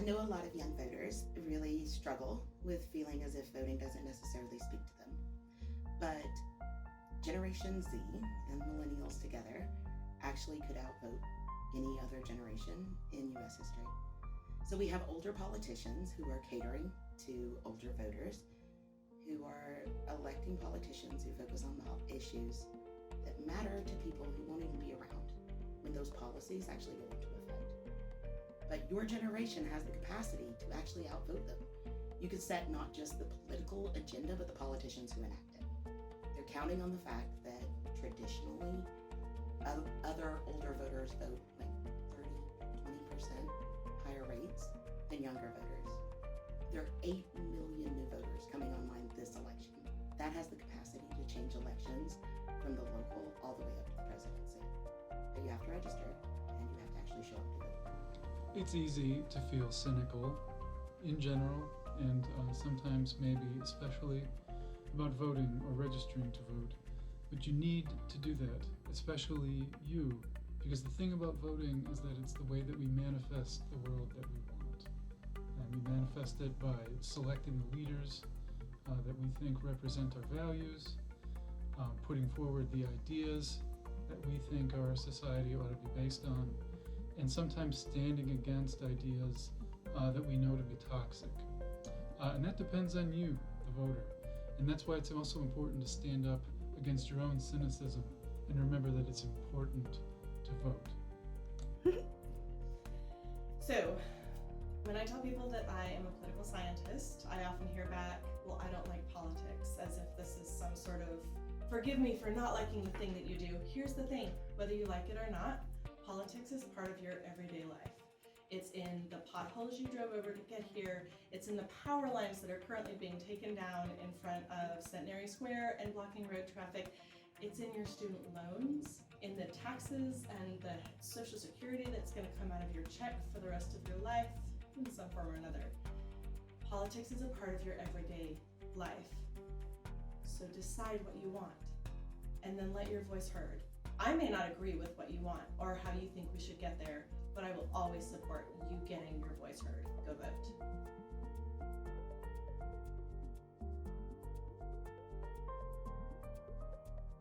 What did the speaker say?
know a lot of young voters really struggle with feeling as if voting doesn't necessarily speak to them. But Generation Z and millennials together actually could outvote any other generation in U.S. history. So we have older politicians who are catering to older voters, who are electing politicians who focus on the issues that matter to people who won't even be around when those policies actually go into effect. But your generation has the capacity to actually outvote them. You could set not just the political agenda, but the politicians who enact it. They're counting on the fact that traditionally, other older voters vote like 30, 20% higher rates than younger voters. There are 8 million new voters coming online this election. That has the capacity to change elections from the local all the way up to the presidency. But you have to register and you have to actually show up to vote. It's easy to feel cynical in general, and sometimes maybe especially about voting or registering to vote. But you need to do that, especially you, because the thing about voting is that it's the way that we manifest the world that we want. And we manifest it by selecting the leaders that we think represent our values, putting forward the ideas that we think our society ought to be based on, and sometimes standing against ideas that we know to be toxic. And that depends on you, the voter. And that's why it's also important to stand up against your own cynicism and remember that it's important to vote. So, when I tell people that I am a political scientist, I often hear back, well, I don't like politics, as if this is some sort of, forgive me for not liking the thing that you do. Here's the thing, whether you like it or not, politics is part of your everyday life. It's in the potholes you drove over to get here. It's in the power lines that are currently being taken down in front of Centenary Square and blocking road traffic. It's in your student loans, in the taxes and the Social Security that's going to come out of your check for the rest of your life in some form or another. Politics is a part of your everyday life. So decide what you want and then let your voice heard. I may not agree with what you want or how you think we should get there, but I will always support you getting your voice heard. Go vote.